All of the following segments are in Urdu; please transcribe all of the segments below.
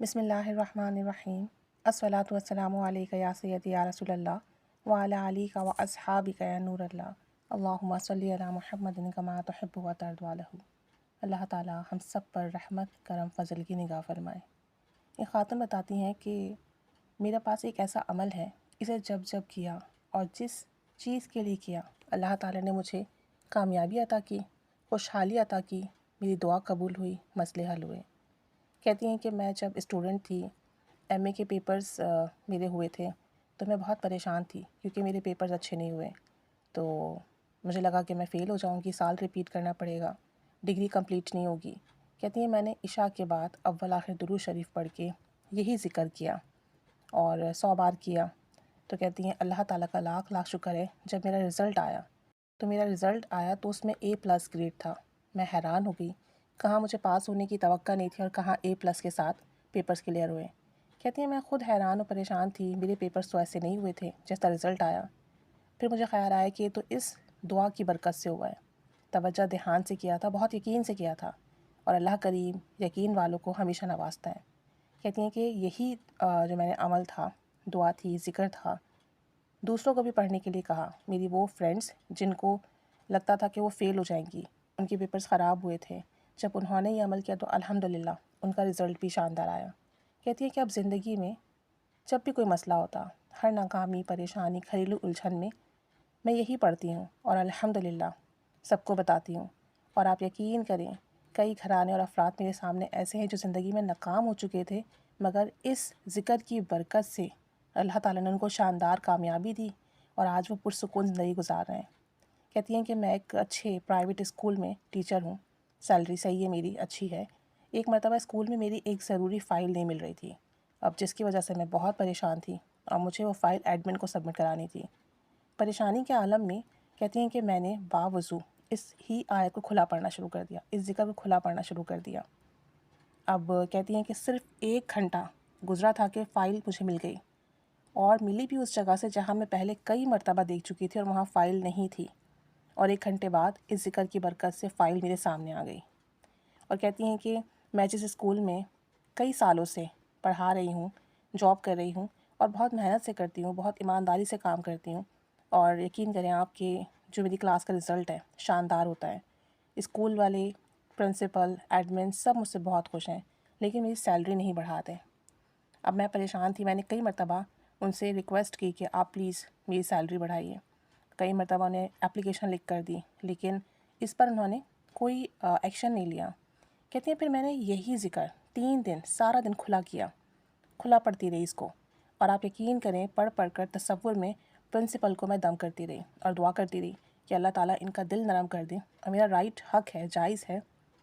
بسم اللہ الرحمن الرحیم الصلاۃ والسلام علیک یا سیدی یا رسول اللہ وعلی علیک و اصحابک یا نور اللہ اللہم صلی علی محمد کما تحب و ترضی عنہ۔ اللہ تعالی ہم سب پر رحمت کرم فضل کی نگاہ فرمائے۔ یہ خاتون بتاتی ہیں کہ میرے پاس ایک ایسا عمل ہے، اسے جب جب کیا اور جس چیز کے لیے کیا اللہ تعالی نے مجھے کامیابی عطا کی، خوشحالی عطا کی، میری دعا قبول ہوئی، مسئلے حل ہوئے۔ کہتی ہیں کہ میں جب اسٹوڈنٹ تھی، ایم اے کے پیپرز میرے ہوئے تھے تو میں بہت پریشان تھی کیونکہ میرے پیپرز اچھے نہیں ہوئے، تو مجھے لگا کہ میں فیل ہو جاؤں گی، سال ریپیٹ کرنا پڑے گا، ڈگری کمپلیٹ نہیں ہوگی۔ کہتی ہیں میں نے عشاء کے بعد اول آخر درود شریف پڑھ کے یہی ذکر کیا اور 100 بار کیا، تو کہتی ہیں اللہ تعالیٰ کا لاکھ لاکھ شکر ہے جب میرا رزلٹ آیا تو اس میں A+ گریڈ تھا۔ میں حیران ہو گئی، کہاں مجھے پاس ہونے کی توقع نہیں تھی اور کہاں A+ کے ساتھ پیپرز کلیئر ہوئے۔ کہتی ہیں میں خود حیران و پریشان تھی، میرے پیپرز تو ایسے نہیں ہوئے تھے جیسا رزلٹ آیا۔ پھر مجھے خیال آیا کہ یہ تو اس دعا کی برکت سے ہوا ہے، توجہ دھیان سے کیا تھا، بہت یقین سے کیا تھا، اور اللہ کریم یقین والوں کو ہمیشہ نوازتا ہے۔ کہتی ہیں کہ یہی جو میں نے عمل تھا، دعا تھی، ذکر تھا، دوسروں کو بھی پڑھنے کے لیے کہا۔ میری وہ فرینڈز جن کو لگتا تھا کہ وہ فیل ہو جائیں گی، ان کے پیپرز خراب ہوئے تھے، جب انہوں نے یہ عمل کیا تو الحمدللہ ان کا رزلٹ بھی شاندار آیا۔ کہتی ہے کہ اب زندگی میں جب بھی کوئی مسئلہ ہوتا، ہر ناکامی، پریشانی، گھریلو الجھن میں یہی پڑھتی ہوں اور الحمدللہ سب کو بتاتی ہوں۔ اور آپ یقین کریں، کئی گھرانے اور افراد میرے سامنے ایسے ہیں جو زندگی میں ناکام ہو چکے تھے، مگر اس ذکر کی برکت سے اللہ تعالیٰ نے ان کو شاندار کامیابی دی اور آج وہ پرسکون زندگی گزار رہے ہیں۔ کہتی ہیں کہ میں ایک اچھے پرائیویٹ اسکول میں ٹیچر ہوں، سیلری صحیح ہے، میری اچھی ہے۔ ایک مرتبہ اسکول میں میری ایک ضروری فائل نہیں مل رہی تھی، اب جس کی وجہ سے میں بہت پریشان تھی اور مجھے وہ فائل ایڈمن کو سبمٹ کرانی تھی۔ پریشانی کے عالم میں کہتی ہیں کہ میں نے باوضو اس ہی آیت کو کھلا پڑھنا شروع کر دیا، اس ذکر کو کھلا پڑھنا شروع کر دیا۔ اب کہتی ہیں کہ صرف 1 گھنٹہ گزرا تھا کہ فائل مجھے مل گئی، اور ملی بھی اس جگہ سے جہاں میں پہلے کئی مرتبہ دیکھ چکی تھی اور وہاں فائل نہیں تھی، اور 1 گھنٹے بعد اس ذکر کی برکت سے فائل میرے سامنے آ گئی۔ اور کہتی ہیں کہ میں جس اسکول میں کئی سالوں سے پڑھا رہی ہوں، جاب کر رہی ہوں، اور بہت محنت سے کرتی ہوں، بہت ایمانداری سے کام کرتی ہوں، اور یقین کریں آپ کہ جو میری کلاس کا رزلٹ ہے شاندار ہوتا ہے، اسکول والے، پرنسپل، ایڈمن سب مجھ سے بہت خوش ہیں، لیکن میری سیلری نہیں بڑھاتے۔ اب میں پریشان تھی، میں نے کئی مرتبہ ان سے ریکویسٹ کی کہ آپ پلیز میری سیلری بڑھائیے، کئی مرتبہ انہیں اپلیکیشن لکھ کر دی، لیکن اس پر انہوں نے کوئی ایکشن نہیں لیا۔ کہتے ہیں پھر میں نے یہی ذکر 3 دن سارا دن کھلا پڑھتی رہی اس کو، اور آپ یقین کریں پڑھ پڑھ کر تصور میں پرنسپل کو میں دم کرتی رہی اور دعا کرتی رہی کہ اللہ تعالیٰ ان کا دل نرم کر دیں اور میرا رائٹ حق ہے، جائز ہے،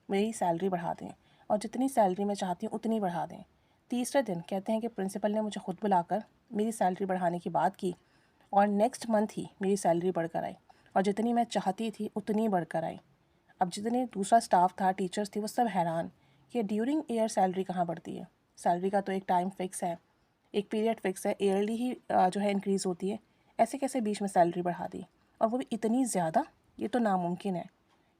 میری سیلری بڑھا دیں اور جتنی سیلری میں چاہتی ہوں اتنی بڑھا دیں۔ تیسرے دن کہتے ہیں کہ پرنسپل نے مجھے خود بلا کر میری سیلری بڑھانے کی بات کی، اور نیکسٹ منتھ ہی میری سیلری بڑھ کر آئی، اور جتنی میں چاہتی تھی اتنی بڑھ کر آئی۔ اب جتنے دوسرا سٹاف تھا، ٹیچرز تھی، وہ سب حیران کہ ڈیورنگ ایئر سیلری کہاں بڑھتی ہے، سیلری کا تو ایک ٹائم فکس ہے، ایک پیریڈ فکس ہے، ایئرلی ہی جو ہے انکریز ہوتی ہے، ایسے کیسے بیچ میں سیلری بڑھا دی، اور وہ بھی اتنی زیادہ، یہ تو ناممکن ہے۔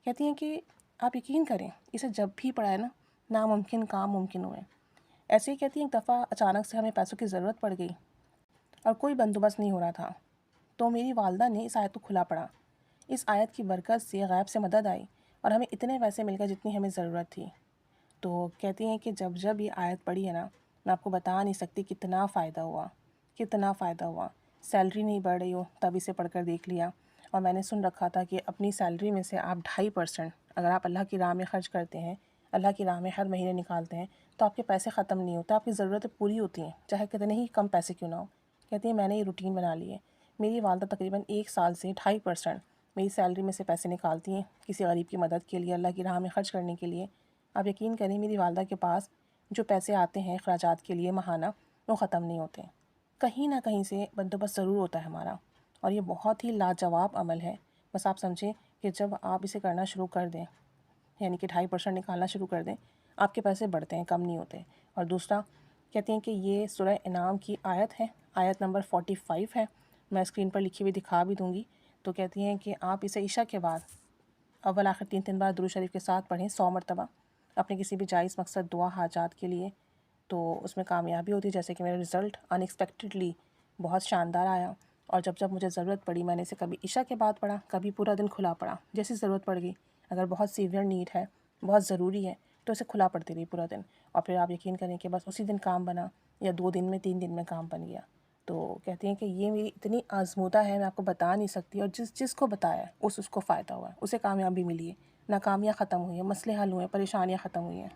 کہتی ہیں کہ آپ یقین کریں اسے جب بھی پڑھا ہے نا، ناممکن کام ممکن ہوئے۔ ایسے ہی کہتی ہیں ایک دفعہ اچانک سے ہمیں پیسوں کی ضرورت پڑ گئی اور کوئی بندوبست نہیں ہو رہا تھا، تو میری والدہ نے اس آیت کو کھلا پڑھا۔ اس آیت کی برکت سے غیب سے مدد آئی اور ہمیں اتنے پیسے مل گئے جتنی ہمیں ضرورت تھی۔ تو کہتی ہیں کہ جب یہ آیت پڑھی ہے نا، میں آپ کو بتا نہیں سکتی کتنا فائدہ ہوا، کتنا فائدہ ہوا۔ سیلری نہیں بڑھ رہی ہو تب اسے پڑھ کر دیکھ لیا، اور میں نے سن رکھا تھا کہ اپنی سیلری میں سے آپ 2.5% اگر آپ اللہ کی راہ میں خرچ کرتے ہیں، اللہ کی راہ میں ہر مہینے نکالتے ہیں، تو آپ کے پیسے ختم نہیں ہوتے، آپ کی ضرورتیں پوری ہوتی ہیں، چاہے کتنے ہی کم پیسے کیوں نہ ہو۔ کہتی ہیں میں نے یہ روٹین بنا لی ہے، میری والدہ تقریباً 1 سال سے 2.5% میری سیلری میں سے پیسے نکالتی ہیں کسی غریب کی مدد کے لیے، اللہ کی راہ میں خرچ کرنے کے لیے۔ آپ یقین کریں میری والدہ کے پاس جو پیسے آتے ہیں اخراجات کے لیے ماہانہ، وہ ختم نہیں ہوتے، کہیں نہ کہیں سے بندوبست ضرور ہوتا ہے ہمارا، اور یہ بہت ہی لاجواب عمل ہے۔ بس آپ سمجھیں کہ جب آپ اسے کرنا شروع کر دیں، یعنی کہ 2.5% نکالنا شروع کر دیں، آپ کے پیسے بڑھتے ہیں، کم نہیں ہوتے۔ اور دوسرا کہتی ہیں کہ یہ سورہ انعام کی آیت ہے، آیت نمبر 45 ہے، میں اسکرین پر لکھی ہوئی دکھا بھی دوں گی۔ تو کہتی ہیں کہ آپ اسے عشاء کے بعد اول آخر 3 بار درود شریف کے ساتھ پڑھیں 100 مرتبہ، اپنے کسی بھی جائز مقصد، دعا، حاجات کے لیے تو اس میں کامیابی ہوتی ہے. جیسے کہ میرا رزلٹ ان ایکسپیکٹڈلی بہت شاندار آیا، اور جب جب مجھے ضرورت پڑی میں نے اسے کبھی عشاء کے بعد پڑھا، کبھی پورا دن کھلا پڑھا، جیسی ضرورت پڑ گئی. اگر بہت سیویئر نیڈ ہے، بہت ضروری ہے، تو اسے کھلا پڑتی رہی پورا دن. اور پھر آپ یقین کریں کہ بس اسی دن کام بنا، یا 2 دن میں 3 دن میں کام بن گیا. تو کہتے ہیں کہ یہ میری اتنی آزمودہ ہے، میں آپ کو بتا نہیں سکتی. اور جس کو بتایا ہے اس کو فائدہ ہوا ہے، اسے کامیابی ملی ہے، ناکامیاں ختم ہوئی ہیں، مسئلے حل ہوئے ہیں، پریشانیاں ختم ہوئی ہیں.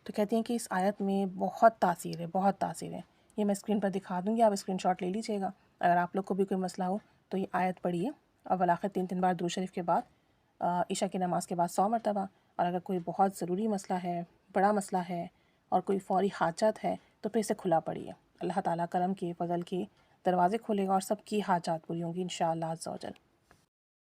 تو کہتی ہیں کہ اس آیت میں بہت تاثیر ہے، بہت تاثیر ہے. یہ میں اسکرین پر دکھا دوں گی، آپ اسکرین شاٹ لے لیجئے گا. اگر آپ لوگ کو بھی کوئی مسئلہ ہو تو یہ آیت پڑھیے، اول آخر 3 بار درود شریف کے بعد، عشاء کی نماز کے بعد 100 مرتبہ. اور اگر کوئی بہت ضروری مسئلہ ہے، بڑا مسئلہ ہے، اور کوئی فوری حاجت ہے، تو پھر اسے کھلا پڑھیے. اللہ تعالیٰ کرم کے، فضل کے دروازے کھولے گا، اور سب کی حاجات پوری ہوں گی انشاءاللہ عز و جل.